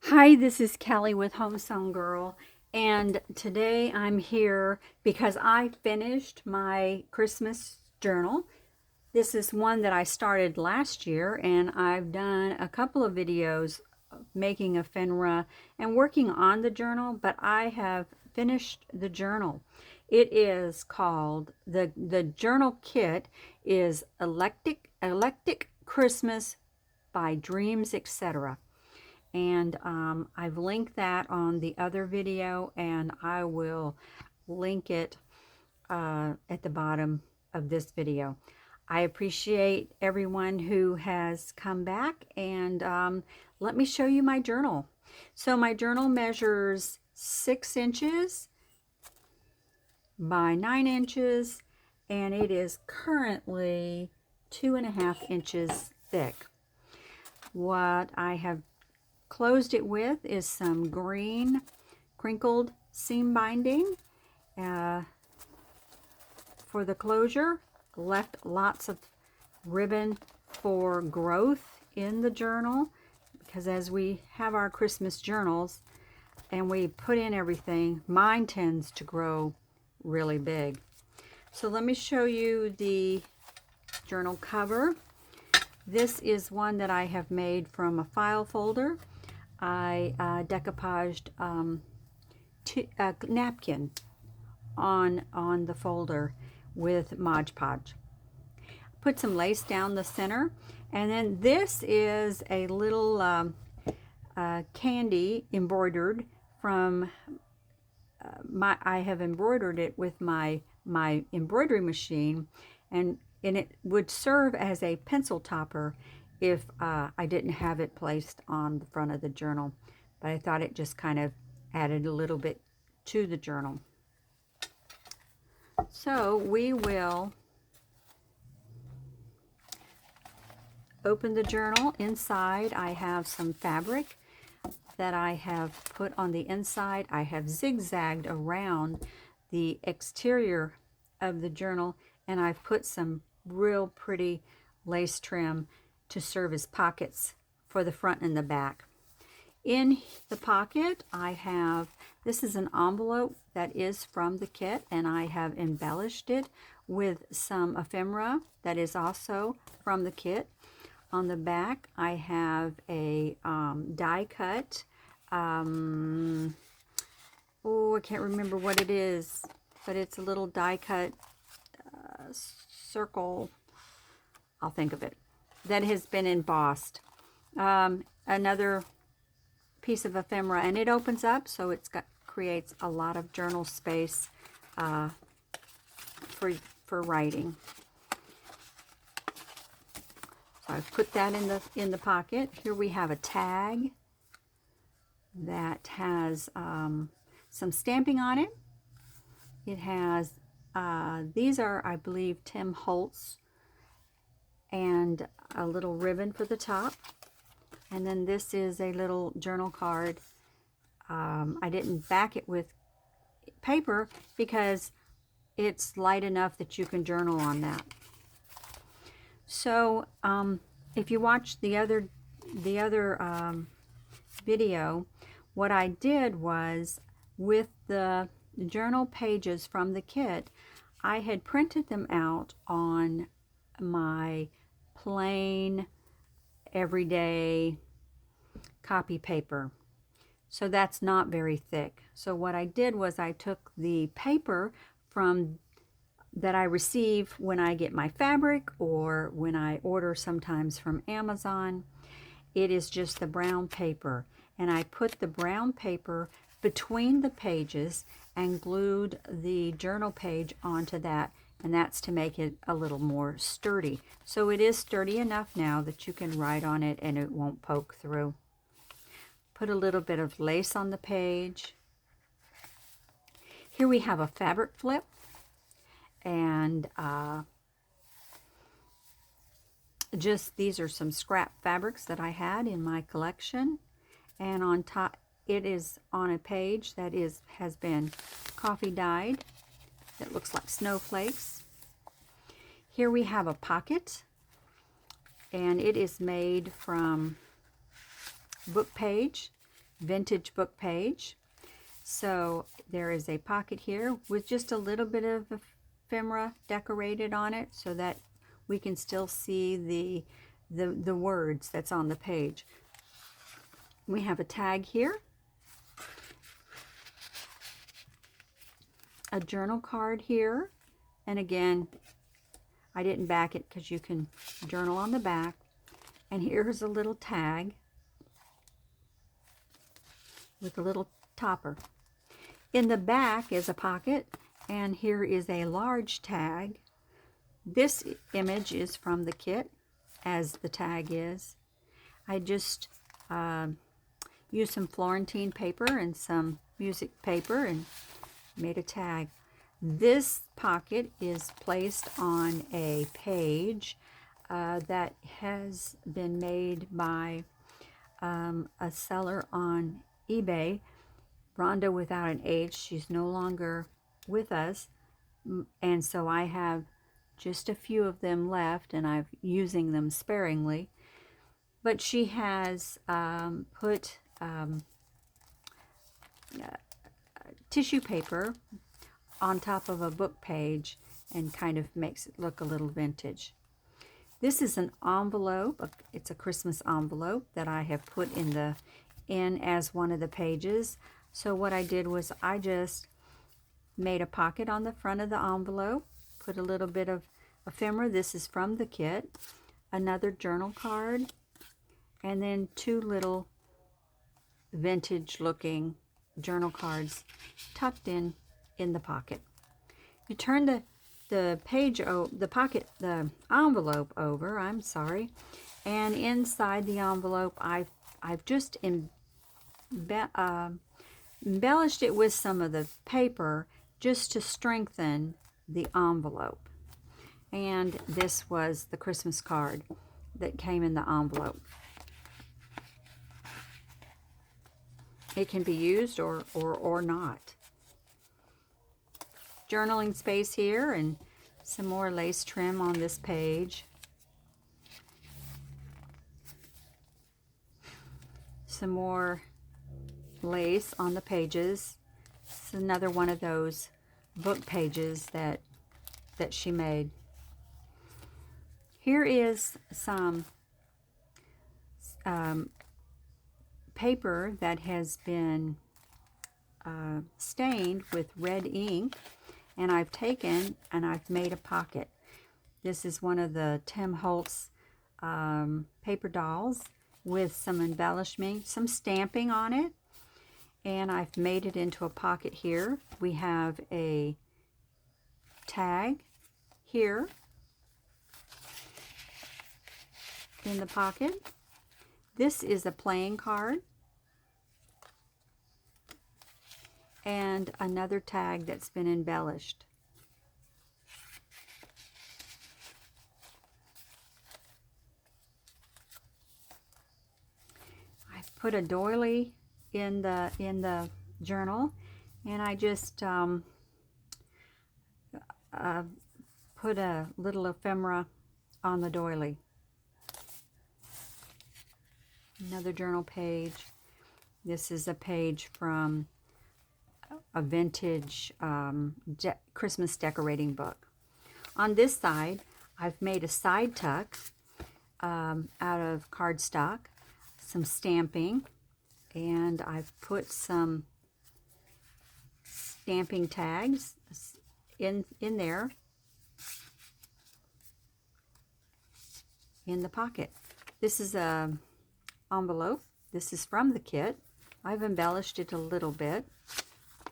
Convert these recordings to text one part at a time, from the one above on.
Hi, this is Kelly with Homesewn Girl, and today I'm here because I finished my Christmas journal. This is one that I started last year, and I've done a couple of videos making ephemera and working on the journal, but I have finished the journal. It is called, the journal kit is Eclectic Christmas by Dreams, etc. And I've linked that on the other video, and I will link it at the bottom of this video. I appreciate everyone who has come back, and let me show you my journal. So my journal measures 6 inches by 9 inches, and it is currently 2.5 inches thick. What I have closed it with is some green crinkled seam binding for the closure. Left lots of ribbon for growth in the journal, because as we have our Christmas journals and we put in everything, mine tends to grow really big. So let me show you the journal cover. This is one that I have made from a file folder. I decoupaged a napkin on the folder with Mod Podge. Put some lace down the center, and then this is a little candy embroidered from I have embroidered it with my embroidery machine, and it would serve as a pencil topper if I didn't have it placed on the front of the journal, but I thought it just kind of added a little bit to the journal. So we will open the journal. Inside I have some fabric that I have put on the inside. I have zigzagged around the exterior of the journal, and I've put some real pretty lace trim to serve as pockets for the front and the back. In the pocket I have, this is an envelope that is from the kit, and I have embellished it with some ephemera that is also from the kit. On the back I have a die cut, I can't remember what it is, but it's a little die cut circle, I'll think of it, that has been embossed. Another piece of ephemera, and it opens up, so it's creates a lot of journal space for writing. So I've put that in the pocket. Here we have a tag that has some stamping on it. It has these are, I believe, Tim Holtz, and a little ribbon for the top. And then this is a little journal card. I didn't back it with paper because it's light enough that you can journal on that. So if you watch the other video, what I did was, with the journal pages from the kit, I had printed them out on my plain everyday copy paper. So that's not very thick. So what I did was I took the paper from that I receive when I get my fabric, or when I order sometimes from Amazon. It is just the brown paper, and I put the brown paper between the pages and glued the journal page onto that, and that's to make it a little more sturdy. So it is sturdy enough now that you can write on it and it won't poke through. Put a little bit of lace on the page. Here we have a fabric flip, and just these are some scrap fabrics that I had in my collection, and on top it is on a page that has been coffee dyed. It looks like snowflakes. Here we have a pocket, and it is made from book page vintage book page. So there is a pocket here with just a little bit of ephemera decorated on it so that we can still see the words that's on the page. We have a tag here, a journal card here, and again, I didn't back it because you can journal on the back. And here's a little tag with a little topper. In the back is a pocket, and here is a large tag. This image is from the kit, as the tag is. I just used some Florentine paper and some music paper and made a tag. This pocket is placed on a page that has been made by a seller on eBay, Rhonda without an H. She's no longer with us, and so I have just a few of them left, and I'm using them sparingly. But she has put tissue paper on top of a book page and kind of makes it look a little vintage. This is an envelope. It's a Christmas envelope that I have put in as one of the pages. So what I did was I just made a pocket on the front of the envelope, put a little bit of ephemera. This is from the kit. Another journal card, and then two little vintage looking journal cards tucked in the pocket. You turn the envelope over, I'm sorry, and inside the envelope I've just embellished it with some of the paper just to strengthen the envelope. And this was the Christmas card that came in the envelope. It can be used or not. Journaling space here and some more lace trim on this page. Some more lace on the pages. It's another one of those book pages that she made. Here is some paper that has been stained with red ink, and I've taken and I've made a pocket. This is one of the Tim Holtz paper dolls with some embellishment, some stamping on it, and I've made it into a pocket here. We have a tag here in the pocket. This is a playing card and another tag that's been embellished. I've put a doily in the journal, and I just put a little ephemera on the doily. Another journal page. This is a page from a vintage Christmas decorating book. On this side, I've made a side tuck out of cardstock, some stamping, and I've put some stamping tags in there in the pocket. This is a envelope. This is from the kit. I've embellished it a little bit,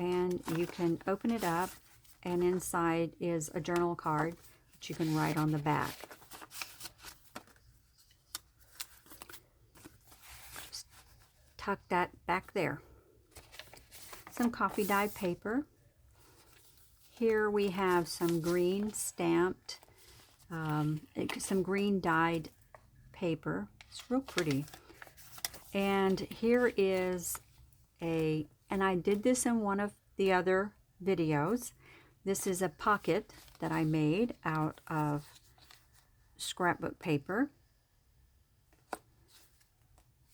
and you can open it up, and inside is a journal card that you can write on the back. Just tuck that back there. Some coffee dye paper. Here we have some green stamped, some green dyed paper. It's real pretty. And here is and I did this in one of the other videos. This is a pocket that I made out of scrapbook paper.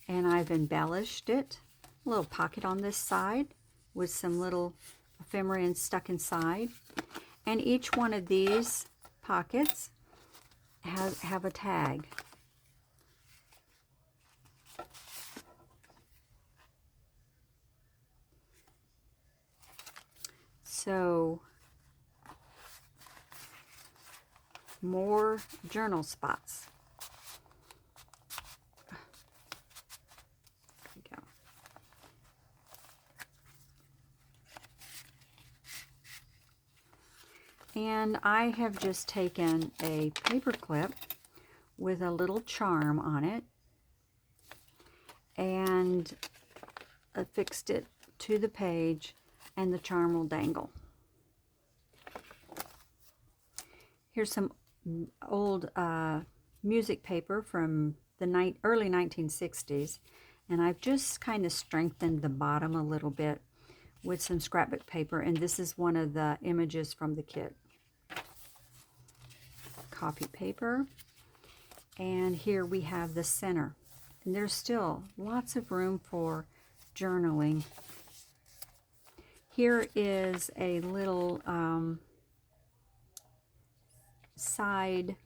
And I've embellished it little pocket on this side with some little ephemera stuck inside. And each one of these pockets have a tag. So, more journal spots. There we go. And I have just taken a paper clip with a little charm on it and affixed it to the page, and the charm will dangle. Here's some old music paper from the early 1960s, and I've just kind of strengthened the bottom a little bit with some scrapbook paper, and this is one of the images from the kit. Copy paper, and here we have the center, and there's still lots of room for journaling. Here is a little side,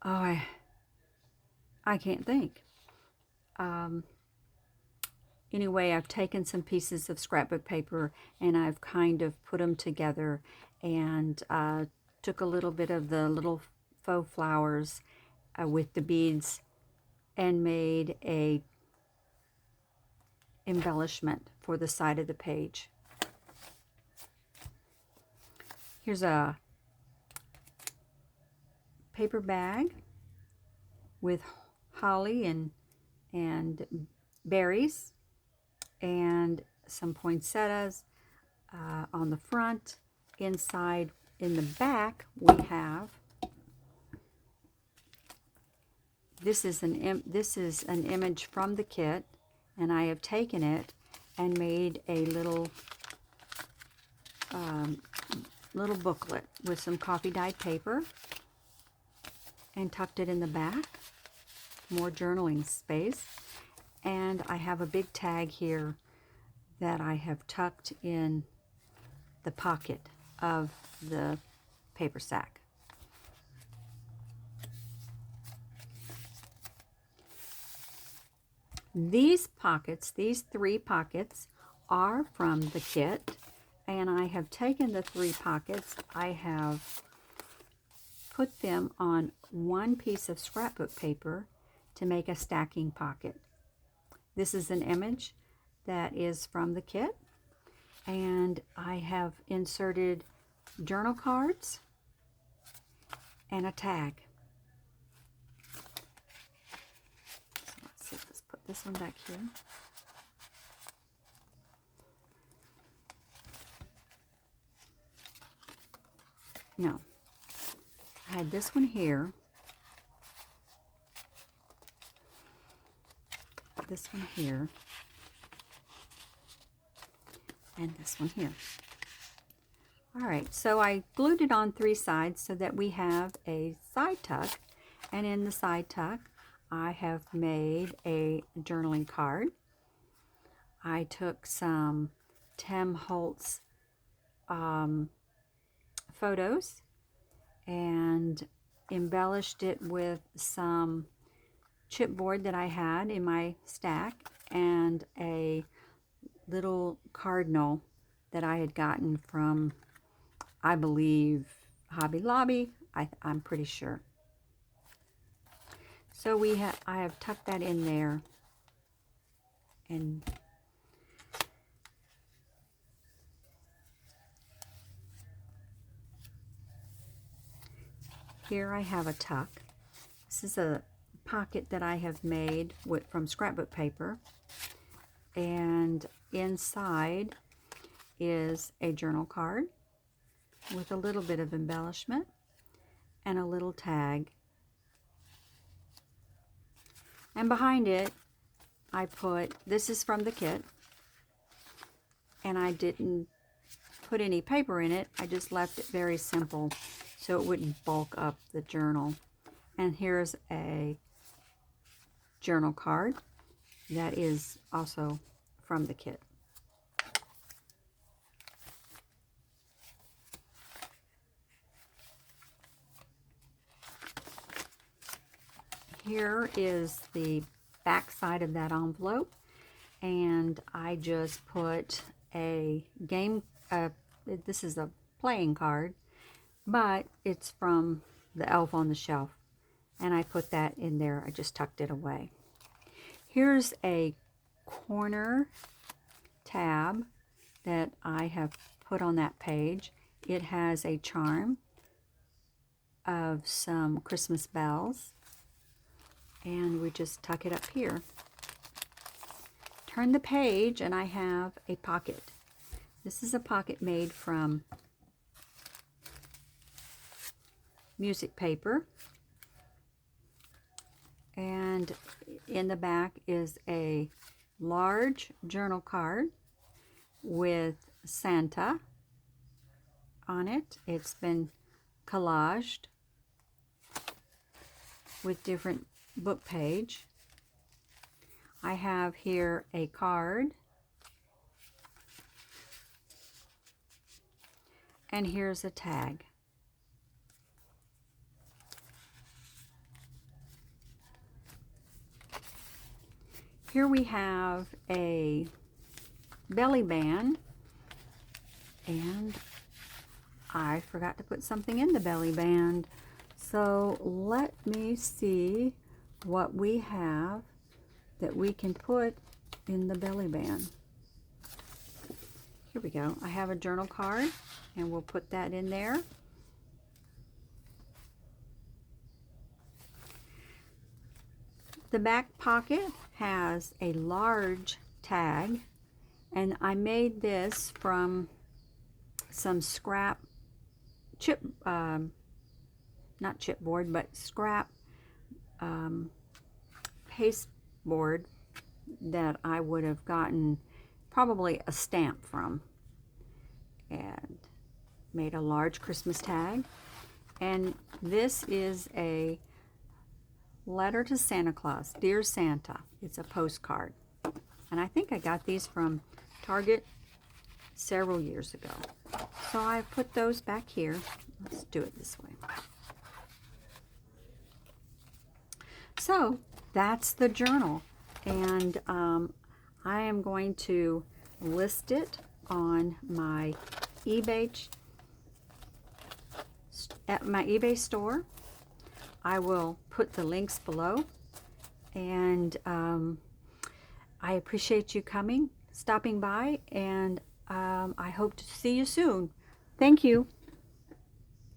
I can't think. Anyway, I've taken some pieces of scrapbook paper and I've kind of put them together, and took a little bit of the little faux flowers with the beads and made a embellishment for the side of the page. Here's a paper bag with holly and berries and some poinsettias on the front. Inside, in the back, we have, this is an image from the kit, and I have taken it and made a little little booklet with some coffee dyed paper and tucked it in the back. More journaling space. And I have a big tag here that I have tucked in the pocket of the paper sack. These pockets, these 3 pockets, are from the kit, and I have taken the 3 pockets, I have put them on one piece of scrapbook paper to make a stacking pocket. This is an image that is from the kit, and I have inserted journal cards and a tag. So let's see, let's put this one back here. No, I had this one here, this one here, and this one here. All right, so I glued it on 3 sides so that we have a side tuck, and in the side tuck I have made a journaling card. I took some Tim Holtz photos and embellished it with some chipboard that I had in my stack and a little cardinal that I had gotten from, I believe, Hobby Lobby. I'm pretty sure. So I have tucked that in there, and here I have a tuck. This is a pocket that I have made from scrapbook paper, and inside is a journal card with a little bit of embellishment and a little tag. And behind it I put, this is from the kit, and I didn't put any paper in it. I just left it very simple so it wouldn't bulk up the journal. And here's a journal card that is also from the kit. Here is the back side of that envelope, and I just put a game, this is a playing card, but it's from the Elf on the Shelf, and I put that in there. I just tucked it away. Here's a corner tab that I have put on that page. It has a charm of some Christmas bells, and we just tuck it up here. Turn the page and I have a pocket. This is a pocket made from music paper, and in the back is a large journal card with Santa on it. It's been collaged with different book page. I have here a card, and here's a tag. Here we have a belly band, and I forgot to put something in the belly band. So let me see what we have that we can put in the belly band. Here we go. I have a journal card, and we'll put that in there. The back pocket has a large tag, and I made this from some scrap not chipboard, but scrap pasteboard that I would have gotten probably a stamp from, and made a large Christmas tag. And this is a letter to Santa Claus. Dear Santa. It's a postcard, and I think I got these from Target several years ago. So I put those back here. Let's do it this way. So that's the journal, and I am going to list it on my at my eBay store. I will put the links below, and I appreciate you stopping by, and I hope to see you soon. Thank you.